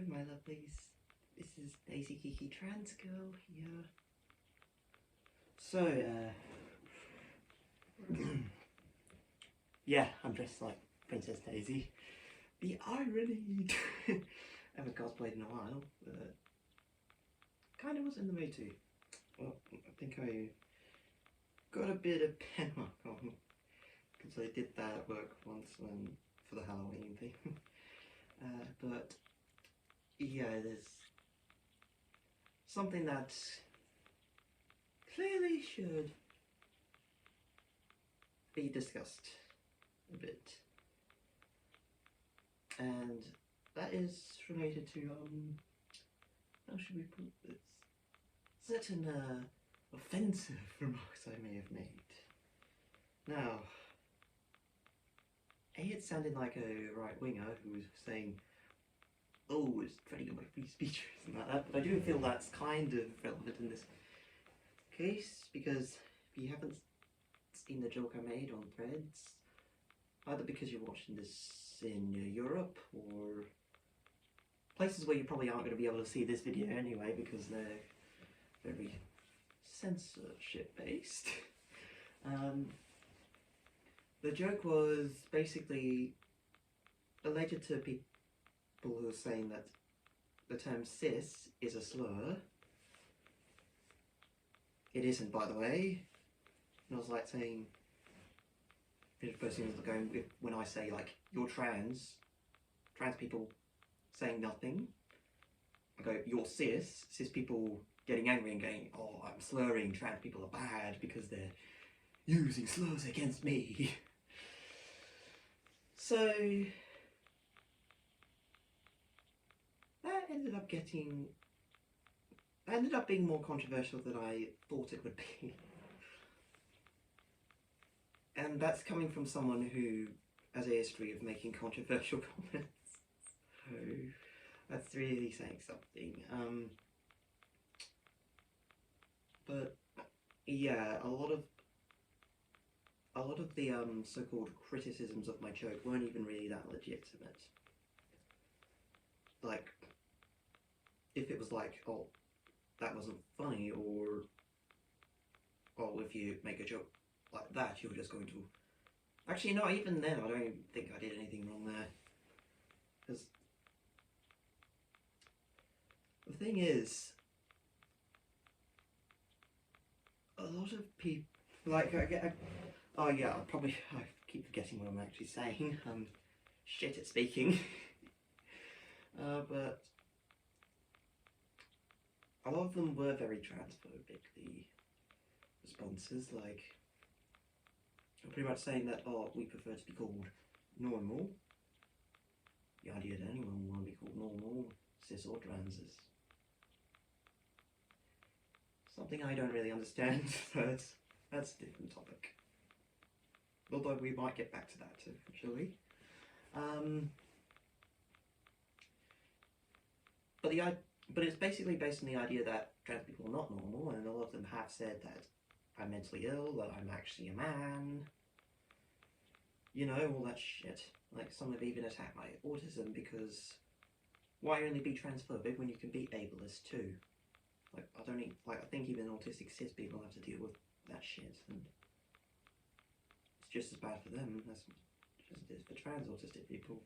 my lovelies. This is Daisy Kiki Trans Girl here. So, yeah, I'm dressed like Princess Daisy. The irony! I haven't cosplayed in a while, but kind of was in the mood to. Well, I think I got a bit of pen mark on, because I did that at work once for the Halloween thing. But yeah, there's something that clearly should be discussed a bit, and that is related to how should we put this, certain offensive remarks I may have made. Now, it sounded like a right-winger who was saying, oh, it's treading on my free speech or something like that, but I do feel that's kind of relevant in this case, because if you haven't seen the joke I made on Threads, either because you're watching this in Europe, or places where you probably aren't going to be able to see this video anyway, because they're very censorship based. The joke was basically related to people who are saying that the term cis is a slur. It isn't, by the way. And I was like saying, the person was going with, when I say like, you're trans people saying nothing. I go, you're cis people getting angry and going, oh, I'm slurring, trans people are bad because they're using slurs against me. So that ended up being more controversial than I thought it would be. And that's coming from someone who has a history of making controversial comments. So that's really saying something. But yeah, a lot of the so-called criticisms of my joke weren't even really that legitimate. Like, if it was like, oh, that wasn't funny, or oh, if you make a joke like that, you're just going to... Actually, no, even then, I don't think I did anything wrong there. Because the thing is, a lot of people, like, oh yeah, I keep forgetting what I'm actually saying. I'm shit at speaking. But a lot of them were very transphobic, the responses, like, pretty much saying that, oh, we prefer to be called normal. The idea that anyone will want to be called normal, cis or trans, is something I don't really understand, but that's a different topic. Although we might get back to that eventually. But it's basically based on the idea that trans people are not normal, and a lot of them have said that I'm mentally ill, that I'm actually a man, you know, all that shit. Like, some have even attacked my autism because why only be transphobic when you can be ableist too? Like, I think even autistic cis people have to deal with that shit, and it's just as bad for them as it is for trans autistic people.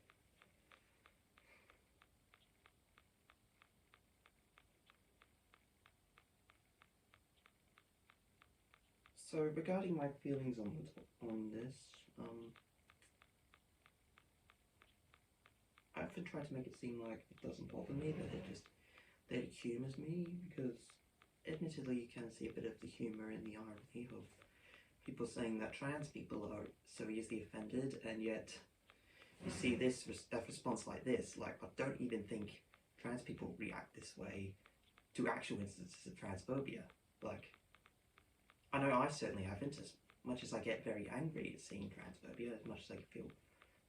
So regarding my feelings on this, I often try to make it seem like it doesn't bother me, that it humours me, because admittedly you can see a bit of the humour in the irony of people saying that trans people are so easily offended, and yet you see a response like this. Like, I don't even think trans people react this way to actual instances of transphobia. Like, I know I certainly haven't, as much as I get very angry at seeing transphobia, as much as I feel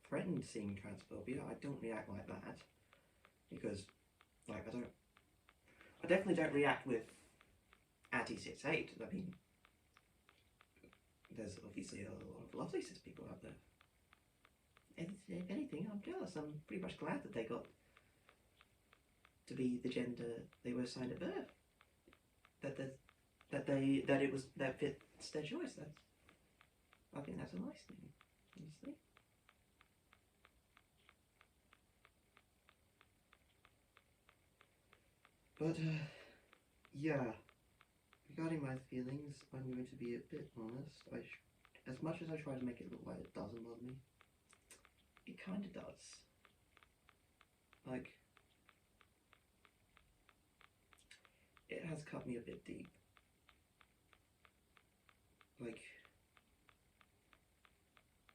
threatened seeing transphobia, I don't react like that, because, like, I definitely don't react with anti-cis hate. I mean, there's obviously a lot of lovely cis people out there. And if anything, I'm jealous. I'm pretty much glad that they got to be the gender they were assigned at birth. That fits their choice. I think that's a nice thing, honestly. But yeah, regarding my feelings, I'm going to be a bit honest. As much as I try to make it look like it doesn't bother me, it kind of does. Like, it has cut me a bit deep. Like,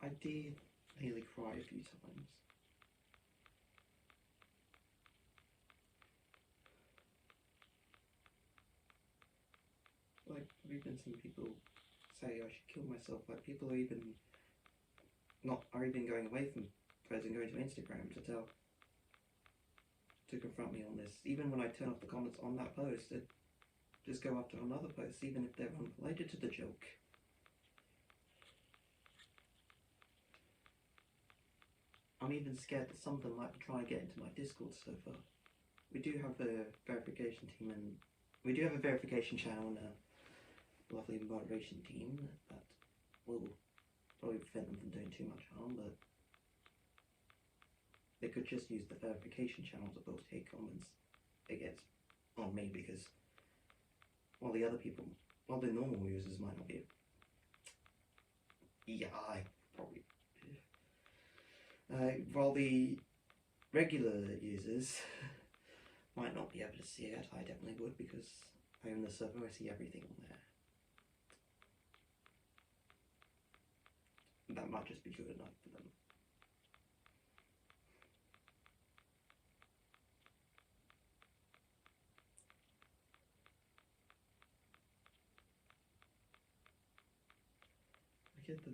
I did nearly cry a few times. Like, I've even seen people say I should kill myself. Like, people are even going away from threads and going to Instagram to confront me on this. Even when I turn off the comments on that post, it just go up to another post, even if they're unrelated to the joke. I'm even scared that some of them might be trying to get into my Discord server. We do have a verification team, and we do have a verification channel and a lovely moderation team that will probably prevent them from doing too much harm, but they could just use the verification channel to post hate comments against on me, because while the normal users might not be. Yeah, I probably. While the regular users might not be able to see it, I definitely would, because I own the server, I see everything on there. That might just be good enough for them. I get the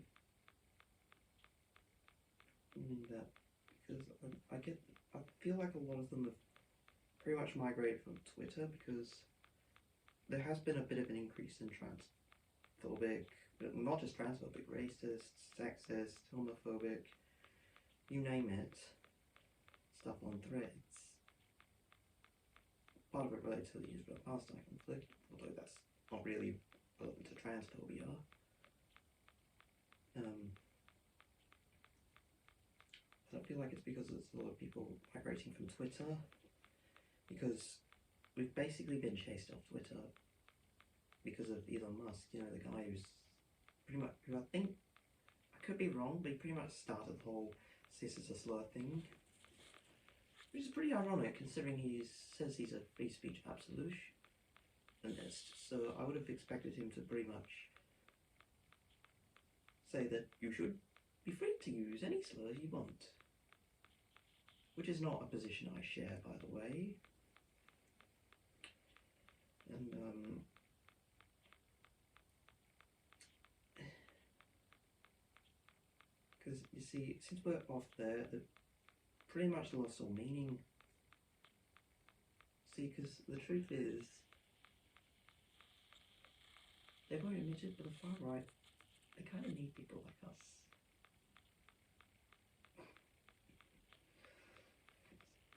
feeling that because I feel like a lot of them have pretty much migrated from Twitter, because there has been a bit of an increase in transphobic, but not just transphobic, racist, sexist, homophobic, you name it, stuff on threads. Part of it relates to the Israel-Palestine conflict, although that's not really relevant to transphobia. I don't feel like it's because there's a lot of people migrating from Twitter, because we've basically been chased off Twitter because of Elon Musk, you know, the guy who I think, I could be wrong, but he pretty much started the whole "cis is a slur" thing, which is pretty ironic considering he says he's a free speech absolutionist, so I would have expected him to pretty much say that you should be free to use any slurs you want, which is not a position I share, by the way. And because you see, since we're off there, they've pretty much lost all meaning. See, because the truth is, they won't admit it, but the far right, they kind of need people like us.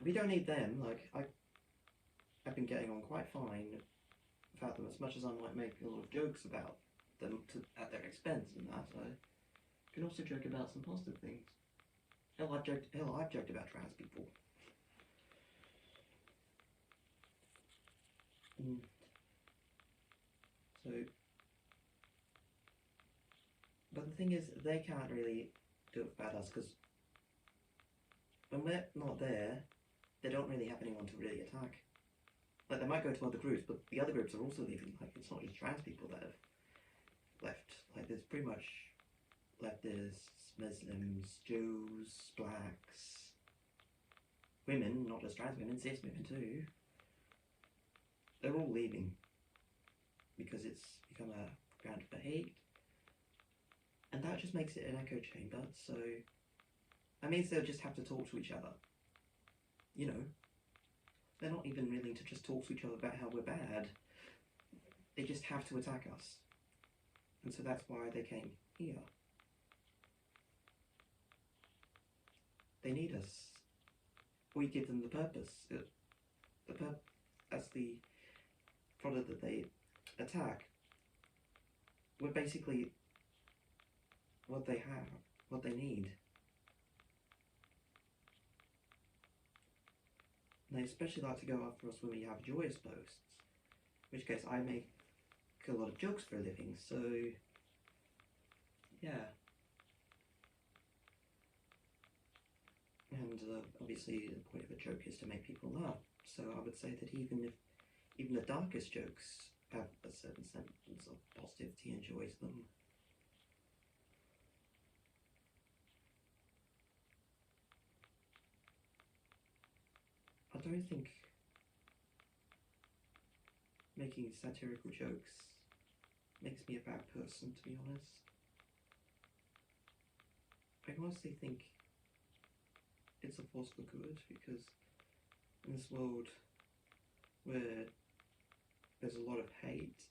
We don't need them. Like, I've been getting on quite fine without them, as much as I might make a lot of jokes about them at their expense and that. I can also joke about some positive things. Hell, I've joked about trans people. So, but the thing is, they can't really do it about us, because when we're not there, they don't really have anyone to really attack. Like, they might go to other groups, but the other groups are also leaving. Like, it's not just trans people that have left. Like, there's pretty much leftists, Muslims, Jews, blacks, women, not just trans women, cis women too. They're all leaving because it's become a ground for hate, and that just makes it an echo chamber. So that means they'll just have to talk to each other. You know, they're not even willing to just talk to each other about how we're bad. They just have to attack us. And so that's why they came here. They need us. We give them the purpose. as the product that they attack, we're basically what they have, what they need. And they especially like to go after us when we have joyous posts, in which case I make a lot of jokes for a living, so yeah. And obviously the point of a joke is to make people laugh, so I would say that even the darkest jokes have a certain semblance of positivity and joy to them. I don't think making satirical jokes makes me a bad person, to be honest. I honestly think it's a force for good, because in this world where there's a lot of hate,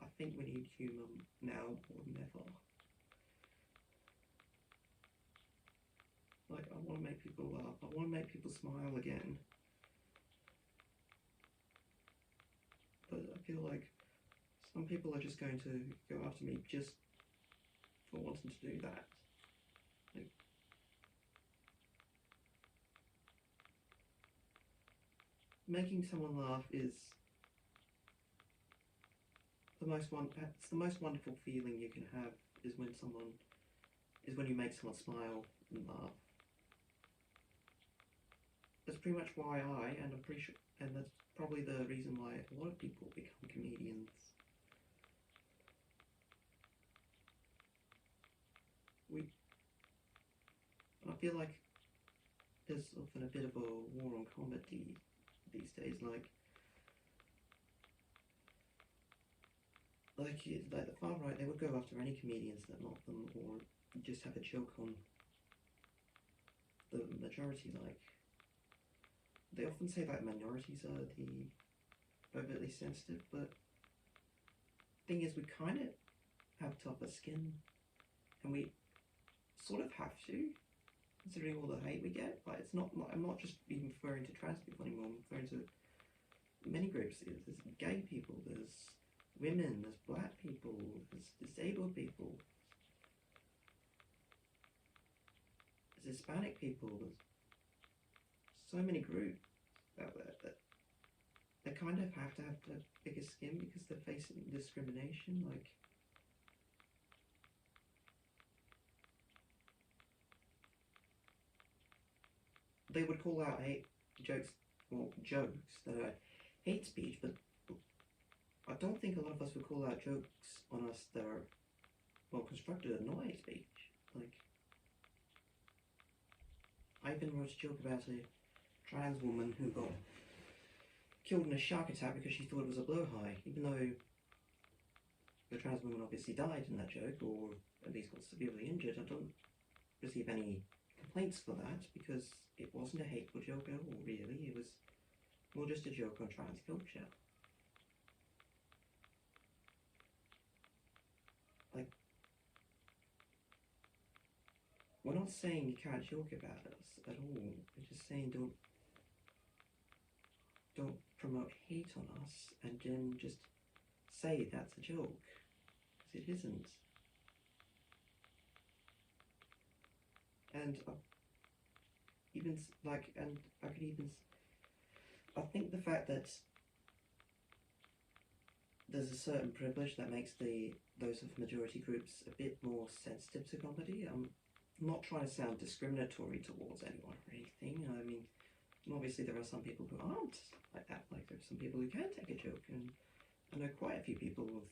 I think we need humour now more than ever. Like, I want to make people laugh, I want to make people smile again. But I feel like some people are just going to go after me just for wanting to do that. Like, making someone laugh is it's the most wonderful feeling you can have, is when you make someone smile and laugh. That's pretty much why and I'm pretty sure, and that's probably the reason why a lot of people become comedians. I feel like there's often a bit of a war on comedy these days, like the far right, they would go after any comedians that mock them, or just have a joke on the majority. Like, they often say that minorities are the overtly sensitive, but the thing is, we kind of have tougher skin, and we sort of have to, considering all the hate we get. Like, it's not, I'm not just even referring to trans people anymore, I'm referring to many groups. There's gay people, there's women, there's black people, there's disabled people, there's Hispanic people, there's so many groups out there that they kind of have to have the biggest skin because they're facing discrimination. Like, they would call out jokes that are hate speech, but I don't think a lot of us would call out jokes on us that are well constructed and not hate speech. Like, I even wrote a joke about a trans woman who got killed in a shark attack because she thought it was a blowhigh, even though the trans woman obviously died in that joke, or at least got severely injured. I don't receive any complaints for that, because it wasn't a hateful joke at all, really. It was more just a joke on trans culture. Like, we're not saying you can't joke about us at all. We're just saying don't promote hate on us and then just say that's a joke, because it isn't. And I think the fact that there's a certain privilege that makes those of majority groups a bit more sensitive to comedy. I'm not trying to sound discriminatory towards anyone or anything. I mean, obviously there are some people who aren't like that. Like, there's some people who can take a joke, and I know quite a few people who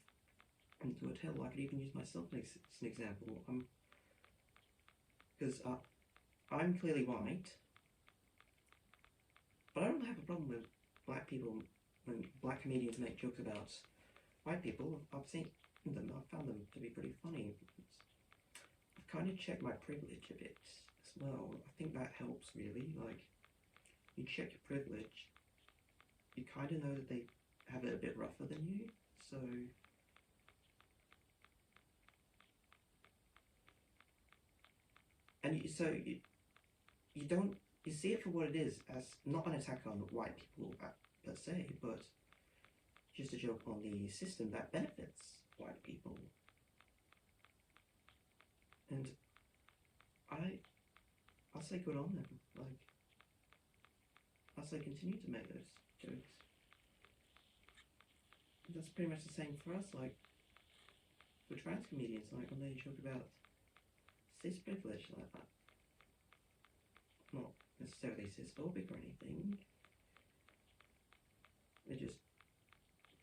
would tell. I could even use myself as an example. Because I'm clearly white, but I don't have a problem with black people when black comedians make jokes about white people. I've seen them, I've found them to be pretty funny. I've kind of checked my privilege a bit as well. I think that helps, really. Like, you check your privilege, you kind of know that they have it a bit rougher than you, so you don't, you see it for what it is, as not an attack on white people per se, but just a joke on the system that benefits white people. And I'll say good on them. Like, I'll say continue to make those jokes. And that's pretty much the same for us, like, for trans comedians, like, when they joke about cis privilege, like that. Not necessarily cisphobic or anything. They're just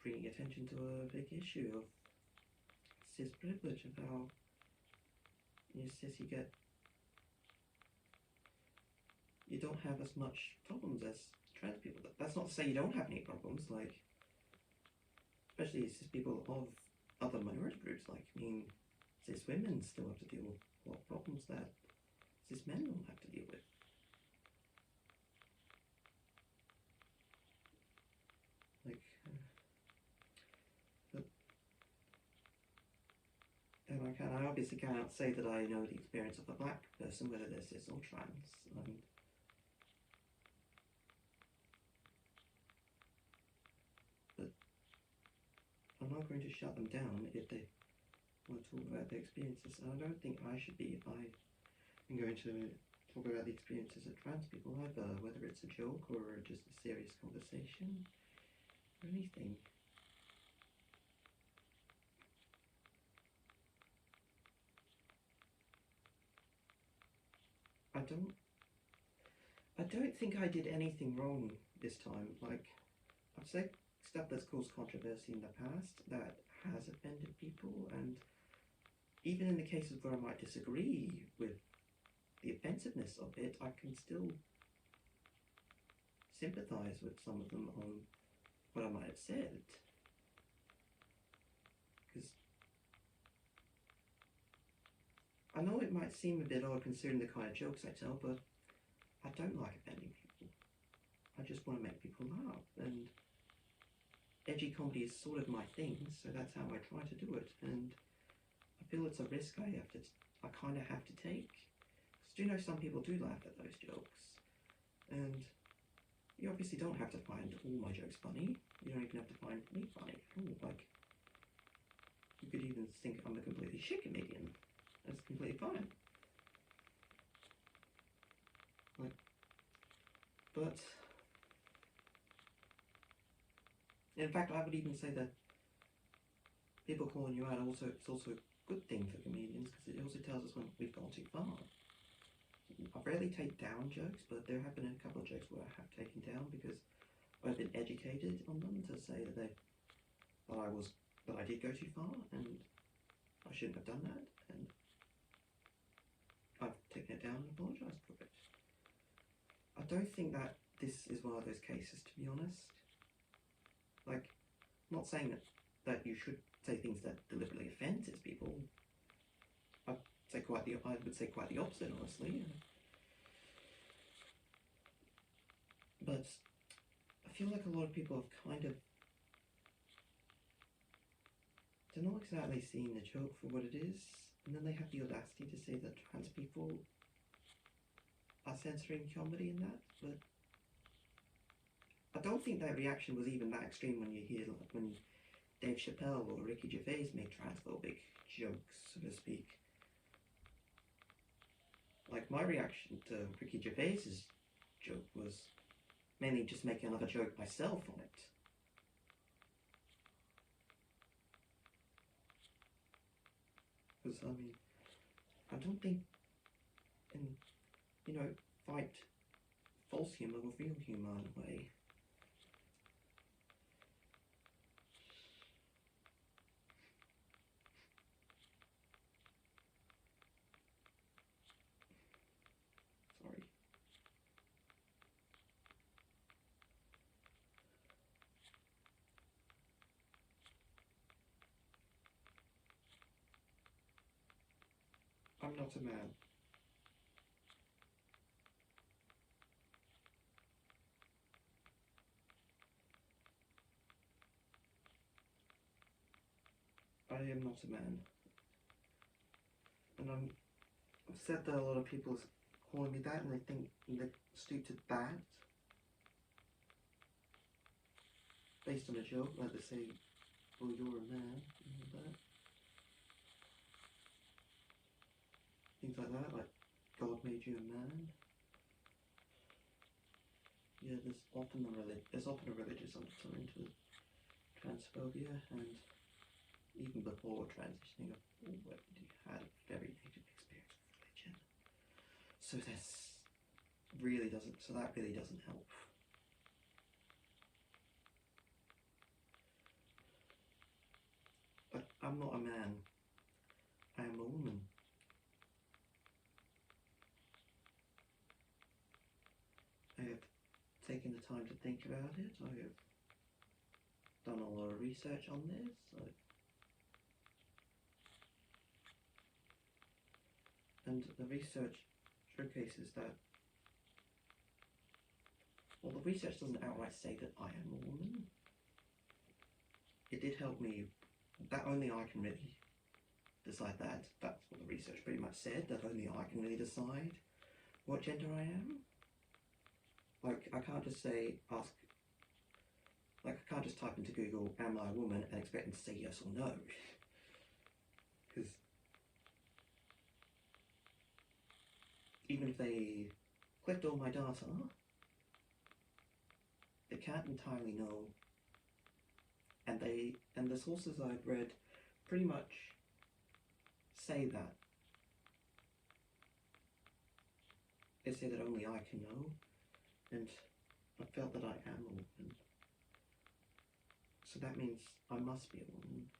bringing attention to a big issue of cis privilege and how cis you don't have as much problems as trans people. That's not to say you don't have any problems, like, especially cis people of other minority groups, like, I mean, cis women still have to deal with a lot of problems that cis men don't have to deal with. Like, and I obviously cannot say that I know the experience of a black person, whether they're cis or trans. But I'm not going to shut them down if they want to talk about their experiences. And I don't think I should be if I am going to talk about the experiences of trans people either, whether it's a joke or just a serious conversation or anything. I don't think I did anything wrong this time. Like, I've said stuff that's caused controversy in the past that has offended people, and even in the cases where I might disagree with the offensiveness of it, I can still sympathise with some of them on what I might have said. Because I know it might seem a bit odd considering the kind of jokes I tell, but I don't like offending people. I just want to make people laugh, and edgy comedy is sort of my thing, so that's how I try to do it, and I feel it's a risk I kind of have to take. Because you know, some people do laugh at those jokes, and you obviously don't have to find all my jokes funny. You don't even have to find me funny. Like, you could even think I'm a completely shit comedian. That's completely fine. Like, but in fact, I would even say that people calling you out it's also a good thing for comedians, because it also tells us when we've gone too far. I rarely take down jokes, but there have been a couple of jokes where I have taken down because I've been educated on them to say that I did go too far and I shouldn't have done that, and I've taken it down and apologised for it. I don't think that this is one of those cases, to be honest. Like, I'm not saying that you should say things that deliberately offend cis people. I would say quite the opposite, honestly. But I feel like a lot of people have kind of, they're not exactly seeing the joke for what it is, and then they have the audacity to say that trans people are censoring comedy in that. But I don't think that reaction was even that extreme when you hear, like, when Dave Chappelle or Ricky Gervais made transphobic jokes, so to speak. Like, my reaction to Ricky Gervais's joke was mainly just making another joke myself on it. Because, I mean, I don't think, fight false humour with real humour in a way. Sorry. I'm not a man. I am not a man. And I'm upset that a lot of people are calling me that, and they think they stoop to that. based on a joke, like they say, "Well, you're a man," and all that. Things like that, like God made you a man. Yeah, there's often a religious undertone to transphobia, and even before transitioning, I've already had a very negative experience with religion. So that really doesn't help. But I'm not a man. I am a woman. I have taken the time to think about it. I have done a lot of research on this. And the research showcases that, well, the research doesn't outright say that I am a woman. It did help me, that only I can really decide that. That's what the research pretty much said, that only I can really decide what gender I am. Like, I can't just I can't just type into Google, "am I a woman?" and expect them to say yes or no. Because even if they clicked all my data, they can't entirely know. And the sources I've read pretty much say that. They say that only I can know, and I felt that I am a woman. So that means I must be a woman.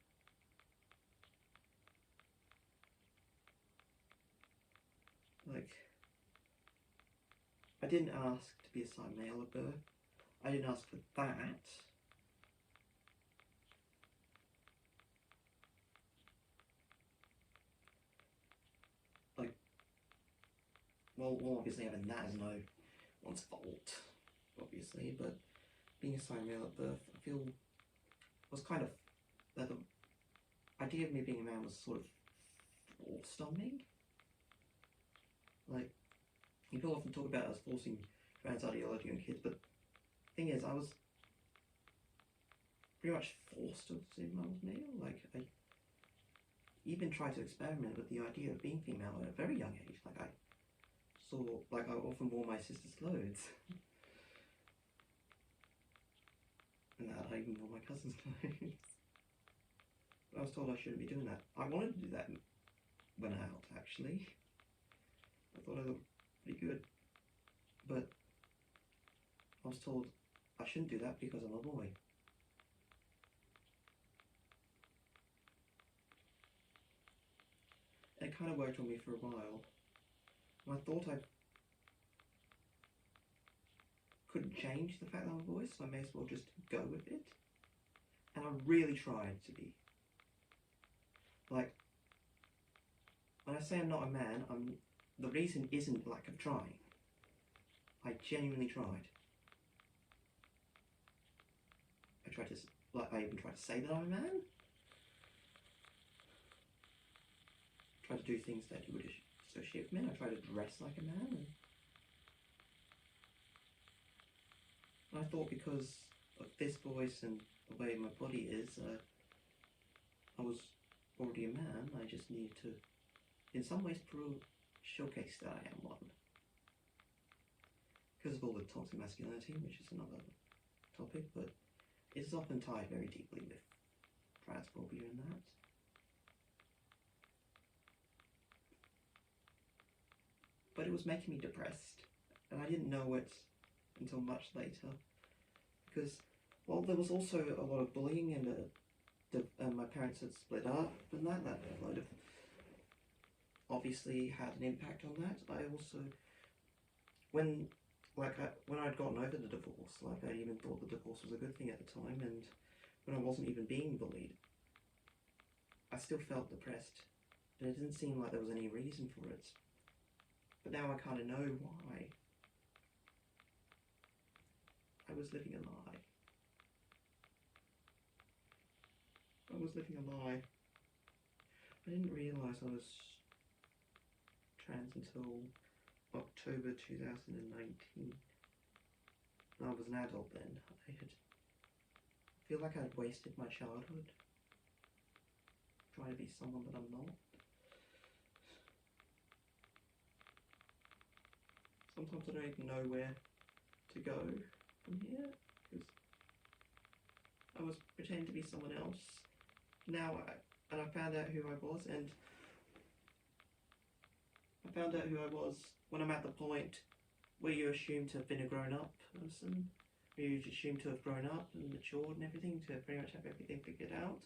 Like, I didn't ask to be assigned male at birth. I didn't ask for that. Like, well, obviously having that is no one's fault, obviously, but being assigned male at birth, I feel, was kind of, the idea of me being a man was sort of forced on me. Like, people often talk about us forcing trans ideology on kids, but the thing is, I was pretty much forced to assume I was male. Like, I even tried to experiment with the idea of being female at a very young age. Like, I often wore my sister's clothes. And that I even wore my cousin's clothes. But I was told I shouldn't be doing that. I wanted to do that when out, actually. I thought I looked pretty good. But I was told I shouldn't do that because I'm a boy. And it kind of worked on me for a while. And I thought I couldn't change the fact that I'm a boy, so I may as well just go with it. And I really tried to be. Like, when I say I'm not a man, the reason isn't lack of trying. I genuinely tried. I even tried to say that I'm a man. Tried to do things that you would associate with men. I tried to dress like a man. And I thought because of this voice and the way my body is, I was already a man. I just needed to, in some ways, showcase that I am one. Because of all the toxic masculinity, which is another topic, but it's often tied very deeply with transphobia and that. But it was making me depressed, and I didn't know it until much later. Because, well, there was also a lot of bullying, and my parents had split up, and that kind of obviously had an impact on that. I also, when I'd gotten over the divorce, I even thought the divorce was a good thing at the time, and when I wasn't even being bullied, I still felt depressed, and it didn't seem like there was any reason for it. But now I kind of know why. I was living a lie. I was living a lie. I didn't realise I was trans until October 2019. I was an adult then. I had feel like I'd wasted my childhood trying to be someone that I'm not. Sometimes I don't even know where to go from here, because I was pretending to be someone else. And I found out who I was, and I found out who I was when I'm at the point where you assume to have been a grown-up person, where you assume to have grown up and matured and everything, to pretty much have everything figured out.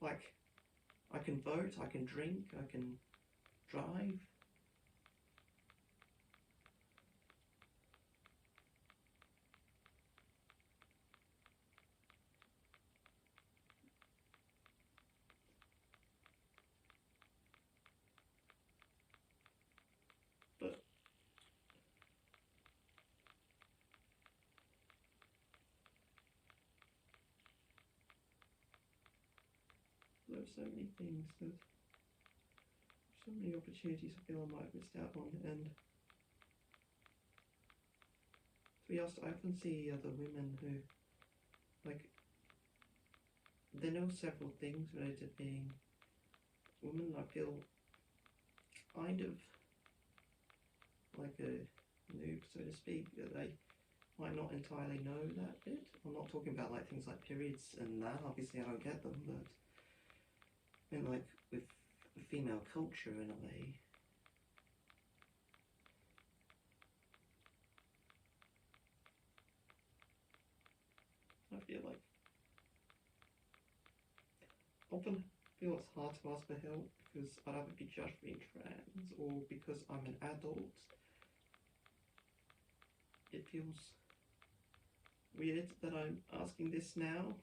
Like, I can vote, I can drink, I can drive. But there's so many things so many opportunities I feel I might have missed out on. And to be honest, I often see other women who, like, they know several things related to being women. I feel kind of like a noob, so to speak, that they might not entirely know that bit. I'm not talking about like things like periods and that, obviously I don't get them, but I mean, like, with female culture in a way. I feel like often feel it's hard to ask for help because I'd either be judged for being trans or because I'm an adult. It feels weird that I'm asking this now.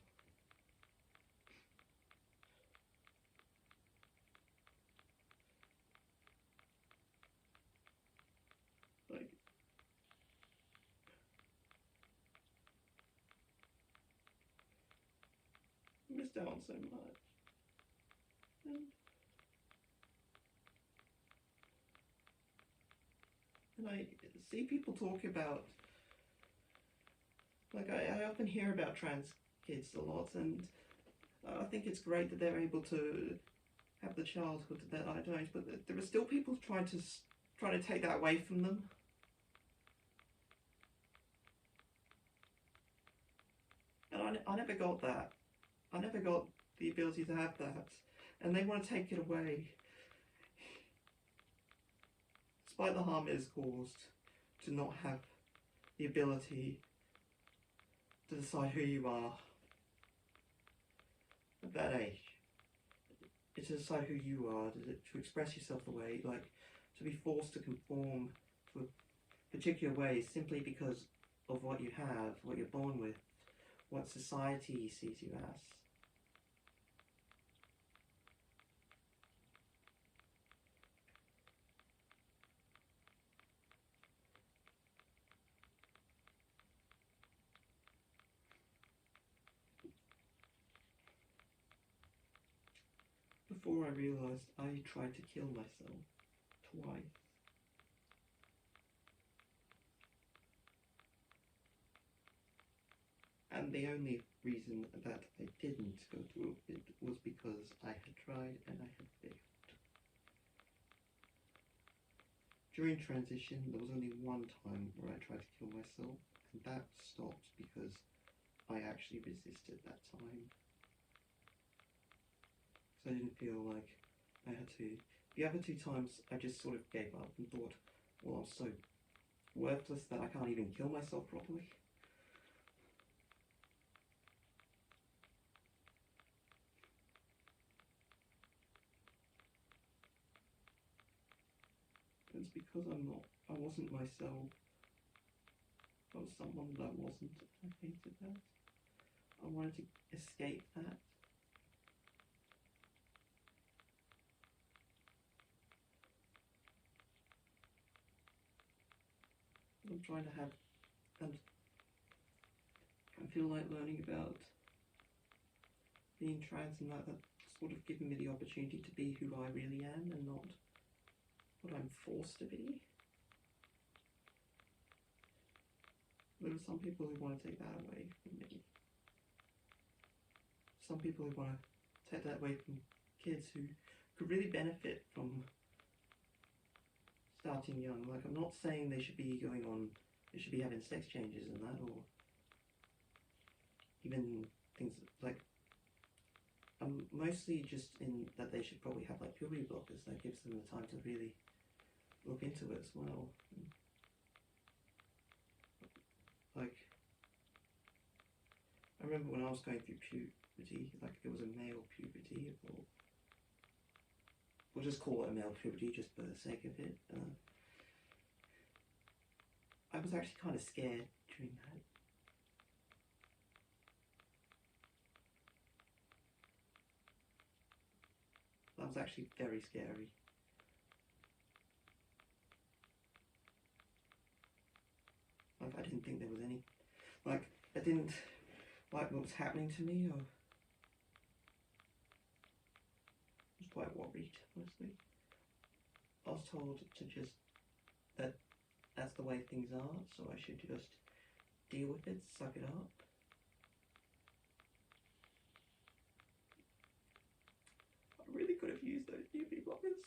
Like, I missed out on so much. And I see people talk about, like, I often hear about trans kids a lot, and I think it's great that they're able to have the childhood that I don't, but there are still people trying to take that away from them. And I never got that. I never got the ability to have that, and they want to take it away. Despite the harm it has caused to not have the ability to decide who you are at that age. It's to decide who you are, to express yourself the way, like, to be forced to conform to a particular way simply because of what you have, what you're born with, what society sees you as. Before I realised, I tried to kill myself twice. And the only reason that I didn't go through it was because I had tried and I had failed. During transition, there was only one time where I tried to kill myself, and that stopped because I actually resisted that time. So I didn't feel like I had to. The other two times, I just sort of gave up and thought, well, I'm so worthless that I can't even kill myself properly. It's because I wasn't myself. I was someone that I wasn't. I hated that. I wanted to escape that. I'm trying to have, and I feel like learning about being trans and that's sort of given me the opportunity to be who I really am and not what I'm forced to be. There are some people who want to take that away from me. Some people who want to take that away from kids who could really benefit from starting young. Like, I'm not saying they should be having sex changes and that, or even things like, I'm mostly just in that they should probably have like puberty blockers. That gives them the time to really look into it as well. Like, I remember when I was going through puberty, like it was a male puberty, or we'll just call it a male puberty just for the sake of it. I was actually kind of scared during that. That was actually very scary. Like, I didn't think there was any, like, I didn't like what was happening to me, or I was quite worried, honestly. I was told to just, that's the way things are, so I should just deal with it, suck it up. I really could have used those UV blockers.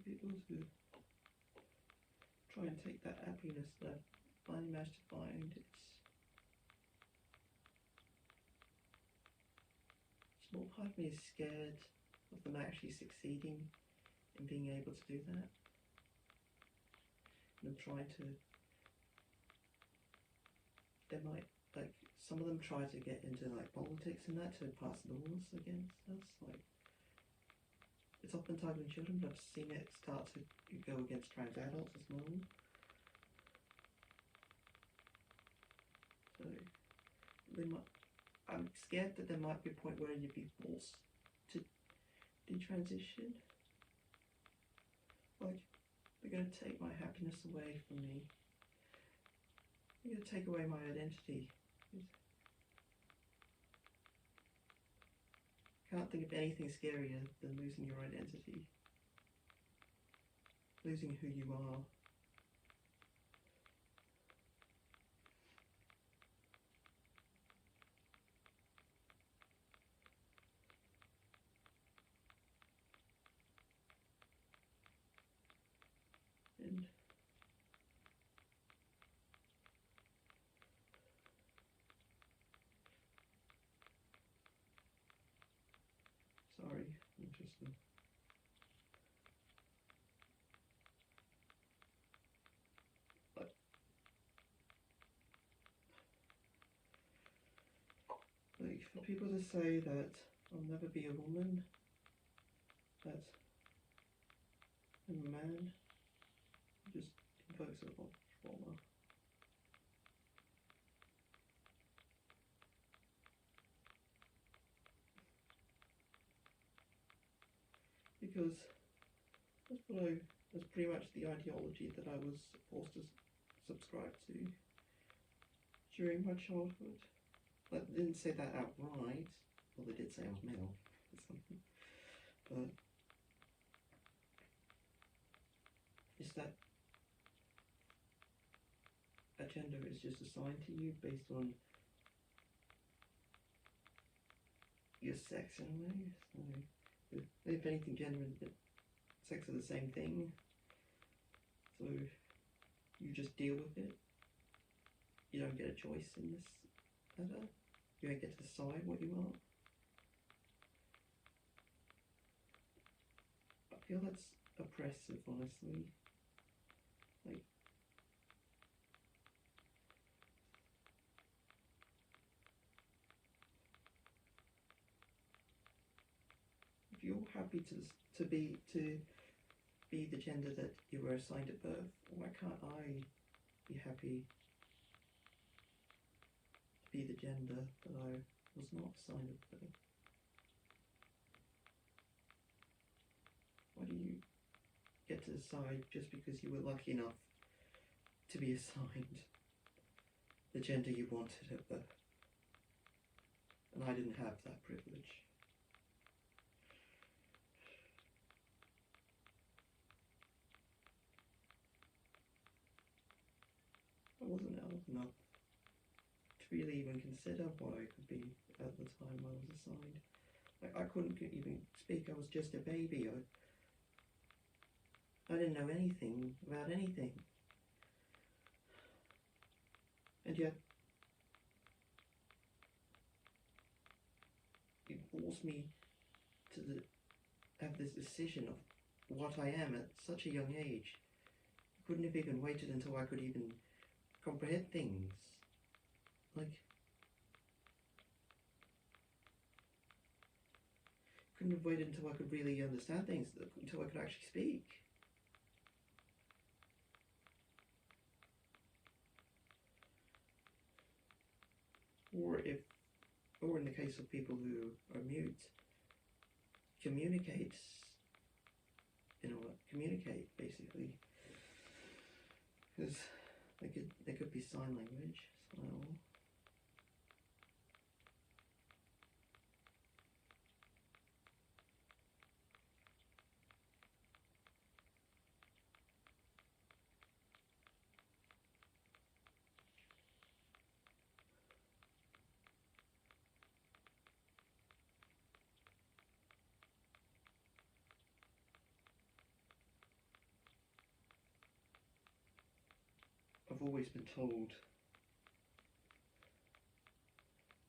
People who try and take that happiness that I finally managed to find, small part of me is scared of them actually succeeding in being able to do that. And they might, like, some of them try to get into like politics and that to pass laws against us. Like, it's often targeting children, but I've seen it start to go against trans adults as well. So I'm scared that there might be a point where you'd be forced to detransition. Like, they're going to take my happiness away from me. They're going to take away my identity. Can't think of anything scarier than losing your identity. Losing who you are. And sorry, I'm just like, for people to say that I'll never be a woman, that I'm a man, just invokes a lot of trauma. Because that's pretty much the ideology that I was forced to subscribe to during my childhood. Like, they didn't say that outright. Well, they did say I was male or something. But it's that a gender is just assigned to you based on your sex in a way. So, if anything, gender and sex are the same thing. So you just deal with it. You don't get a choice in this matter. You don't get to decide what you are. I feel that's oppressive, honestly. Like, you're happy to be the gender that you were assigned at birth, why can't I be happy to be the gender that I was not assigned at birth? Why do you get to decide just because you were lucky enough to be assigned the gender you wanted at birth? And I didn't have that privilege. I wasn't old enough to really even consider what I could be at the time I was assigned. I couldn't even speak, I was just a baby. I didn't know anything about anything. And yet, it forced me to have this decision of what I am at such a young age. I couldn't have even waited until I could even comprehend things. Like, couldn't have waited until I could really understand things, until I could actually speak. Or in the case of people who are mute, communicate basically, because they could be sign language as well. I've always been told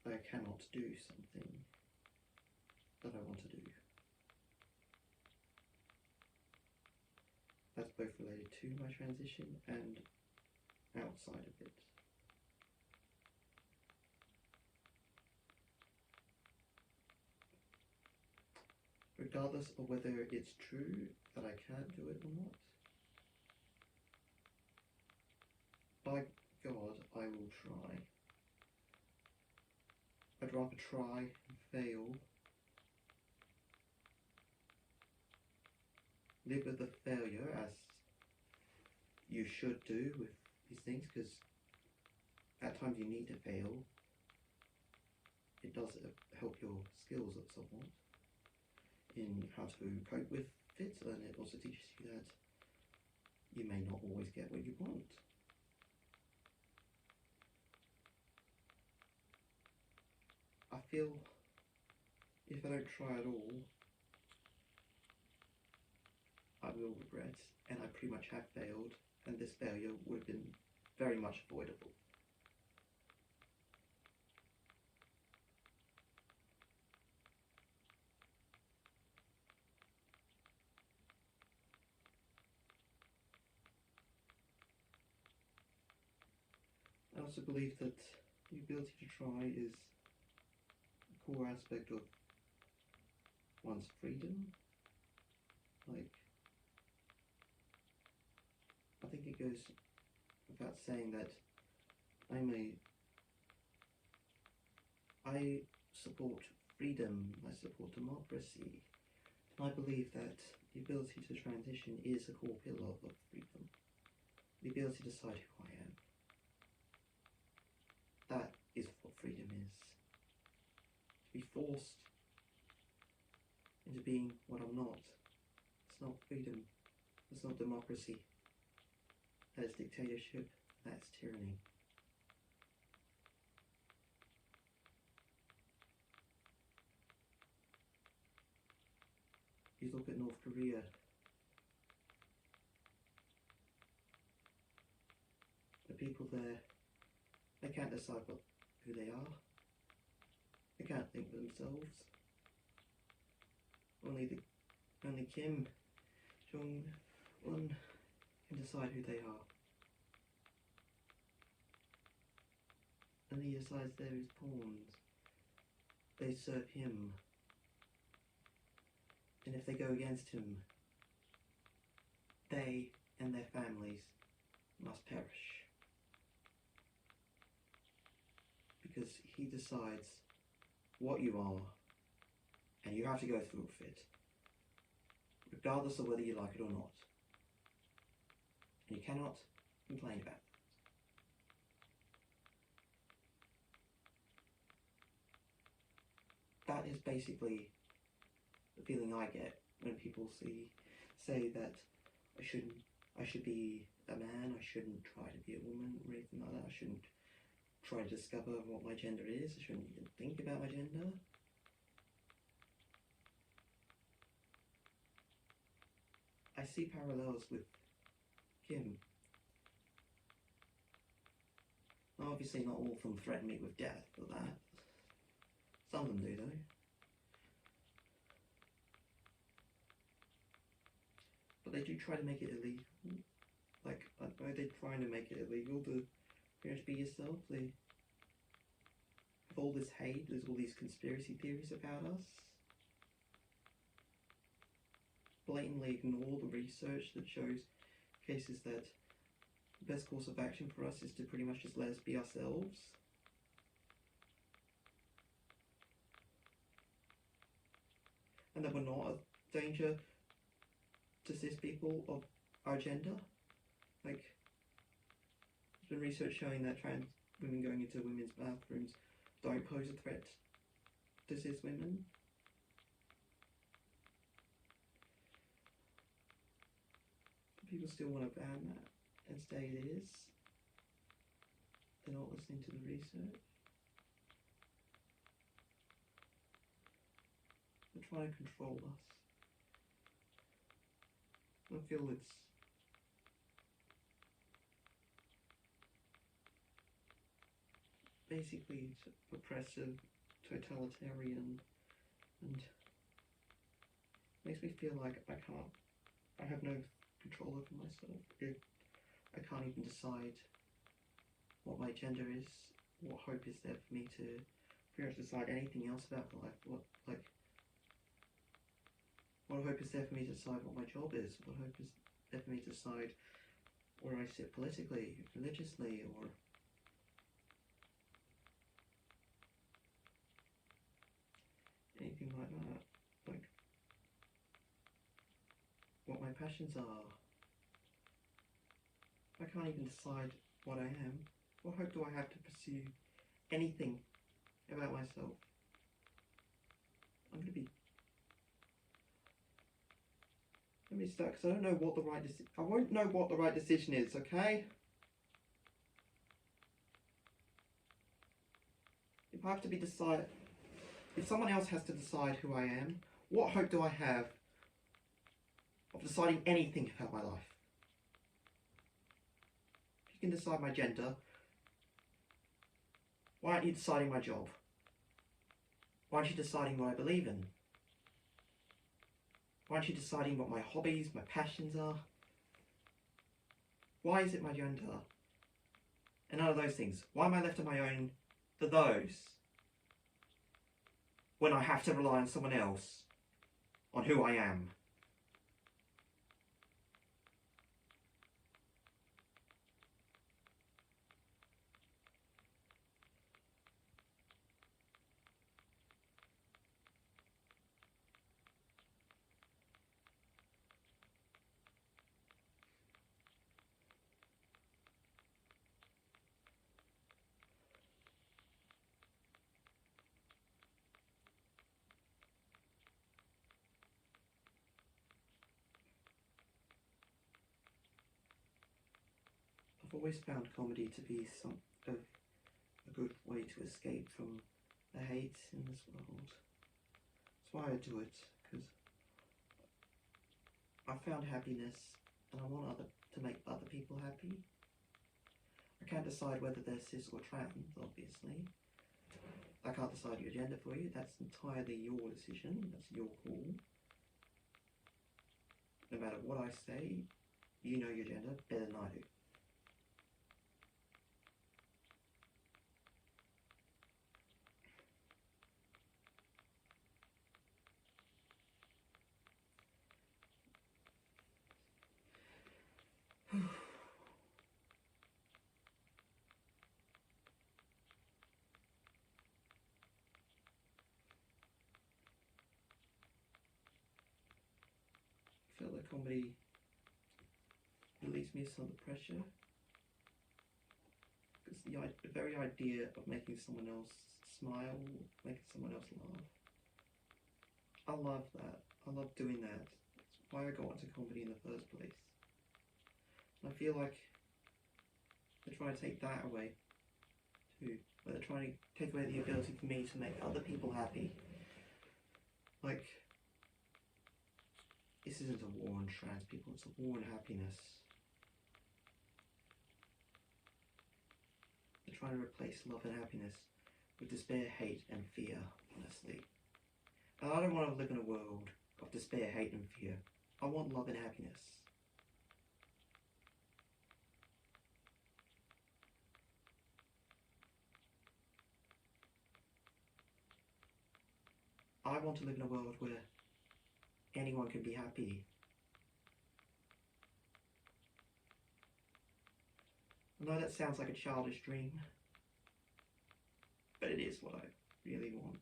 that I cannot do something that I want to do. That's both related to my transition and outside of it. Regardless of whether it's true that I can do it or not, by God, I will try. I'd rather try and fail, live with the failure, as you should do with these things, because at times you need to fail. It does help your skills at somewhat in how to cope with it, and it also teaches you that you may not always get what you want. I feel if I don't try at all, I will regret, and I pretty much have failed, and this failure would have been very much avoidable. I also believe that the ability to try is a core aspect of one's freedom. Like, I think it goes without saying that I support freedom, I support democracy, and I believe that the ability to transition is a core pillar of freedom. The ability to decide who I am. That is what freedom is. To be forced into being what I'm not. It's not freedom. It's not democracy. That is dictatorship. That's tyranny. You look at North Korea. The people there, they can't decide who they are. They can't think for themselves. Only Kim Jong-un can decide who they are. And he decides they're his pawns. They serve him. And if they go against him, they and their families must perish. Because he decides what you are, and you have to go through with it, regardless of whether you like it or not. And you cannot complain about it. That is basically the feeling I get when people say that I should be a man, I shouldn't try to be a woman or anything like that, I shouldn't try to discover what my gender is, I shouldn't even think about my gender. I see parallels with Kim. Obviously not all of them threaten me with death for that. Some of them do though. But they do try to make it illegal. Like, I know they're trying to make it illegal to pretty much be yourself. They have all this hate, there's all these conspiracy theories about us. Blatantly ignore the research that shows cases that the best course of action for us is to pretty much just let us be ourselves. And that we're not a danger to cis people of our gender. Like, there's been research showing that trans women going into women's bathrooms don't pose a threat to cis women. People still want to ban that and say it is. They're not listening to the research. They're trying to control us. I feel it's basically oppressive, totalitarian, and makes me feel like I have no control over myself. I can't even decide what my gender is, what hope is there for me to pretty much decide anything else about life. What hope is there for me to decide what my job is? What hope is there for me to decide where I sit politically, religiously, or anything like that? Like, what my passions are. I can't even decide what I am. What hope do I have to pursue anything about myself? I'm gonna be. Let me start, because I don't know what the right decision. I won't know what the right decision is. Okay. If I have to be decided, if someone else has to decide who I am, what hope do I have of deciding anything about my life? If you can decide my gender, why aren't you deciding my job? Why aren't you deciding what I believe in? Why aren't you deciding what my hobbies, my passions are? Why is it my gender? And none of those things. Why am I left on my own for those? When I have to rely on someone else, on who I am. I've always found comedy to be a good way to escape from the hate in this world. That's why I do it, because I found happiness and I want to make other people happy. I can't decide whether they're cis or trans, obviously. I can't decide your gender for you. That's entirely your decision. That's your call. No matter what I say, you know your gender better than I do. that comedy relieves me of some of the pressure. Because the very idea of making someone else smile, making someone else laugh, I love that. I love doing that. That's why I got into comedy in the first place. And I feel like they're trying to take that away too. But they're trying to take away the ability for me to make other people happy. Like, this isn't a war on trans people, it's a war on happiness. They're trying to replace love and happiness with despair, hate and fear, honestly. And I don't want to live in a world of despair, hate and fear. I want love and happiness. I want to live in a world where anyone can be happy. I know that sounds like a childish dream, but it is what I really want.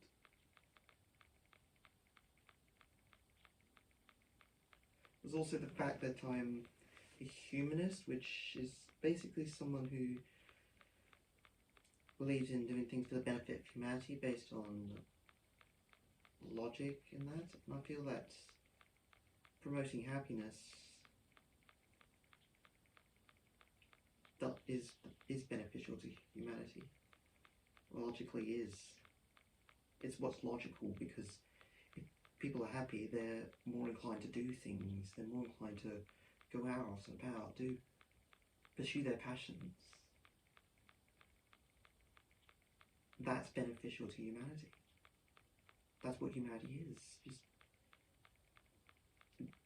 There's also the fact that I'm a humanist, which is basically someone who believes in doing things for the benefit of humanity based on logic and that. And I feel that promoting happiness that is beneficial to humanity. Logically is. It's what's logical, because if people are happy, they're more inclined to do things, they're more inclined to go out and about, pursue their passions. That's beneficial to humanity. That's what humanity is. Just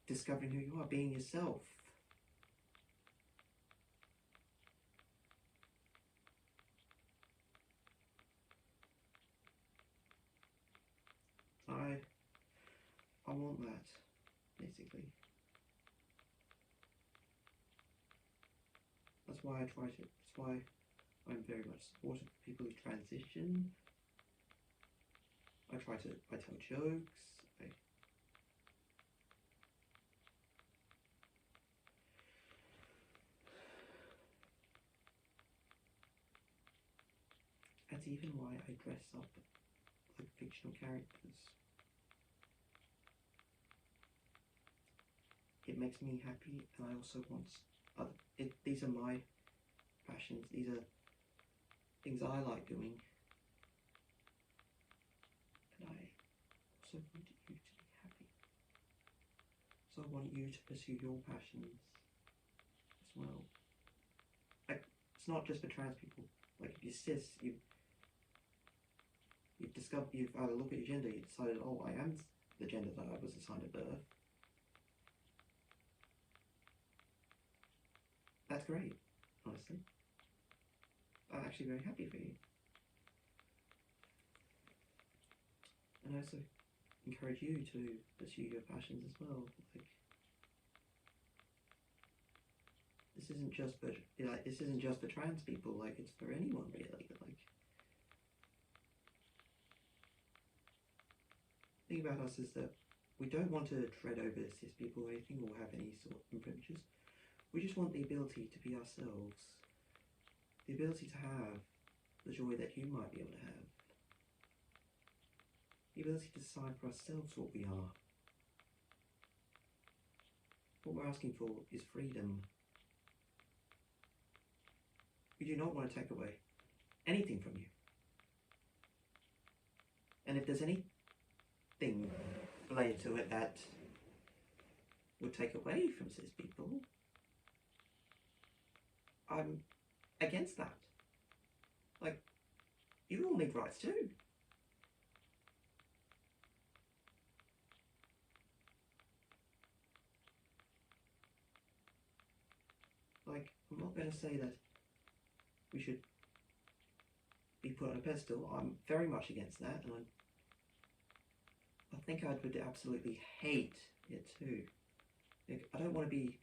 discovering who you are, being yourself. I want that, basically. That's why I'm very much supportive of people who transition. I tell jokes. That's even why I dress up like fictional characters. It makes me happy, and I also want these are my passions. These are things I like doing, and I also want you to be happy. So I want you to pursue your passions as well. Like, it's not just for trans people. Like, if you're cis, you've either looked at your gender, you decided, oh, I am the gender that I was assigned at birth. That's great, honestly. I'm actually very happy for you. And I also encourage you to pursue your passions as well. Like, this isn't just for trans people. Like, it's for anyone really. Like, the thing about us is that we don't want to tread over cis people or anything, or have any sort of privileges. We just want the ability to be ourselves. The ability to have the joy that you might be able to have. The ability to decide for ourselves what we are. What we're asking for is freedom. We do not want to take away anything from you. And if there's anything related to it that would take away from cis people, I'm against that. Like, you all need rights too. Like, I'm not going to say that we should be put on a pedestal. I'm very much against that, and I think I would absolutely hate it too. Like, I don't want to be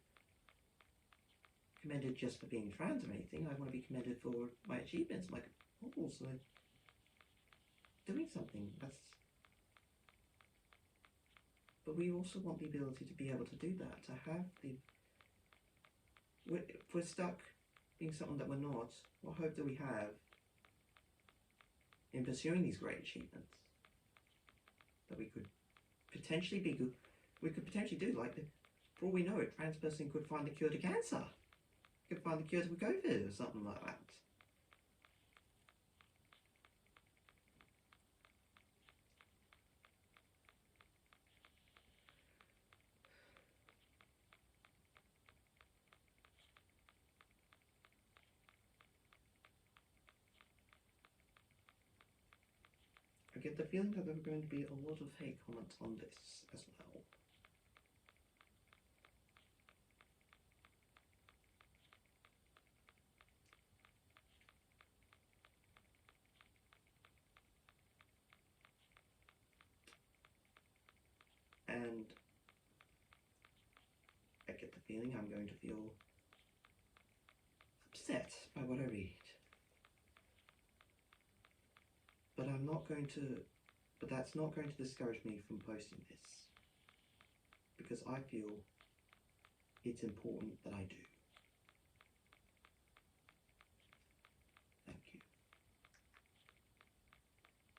commended just for being trans or anything. I want to be commended for my achievements, my goals, like doing something. But we also want the ability to be able to do that, to have the... If we're stuck being something that we're not, what hope do we have in pursuing these great achievements? That we could potentially be good, we could potentially do, like, for all we know, a trans person could find the cure to cancer. Could find the cure to COVID or something like that. I get the feeling that there are going to be a lot of hate comments on this as well. And I get the feeling I'm going to feel upset by what I read. But I'm not going to, but that's not going to discourage me from posting this. Because I feel it's important that I do.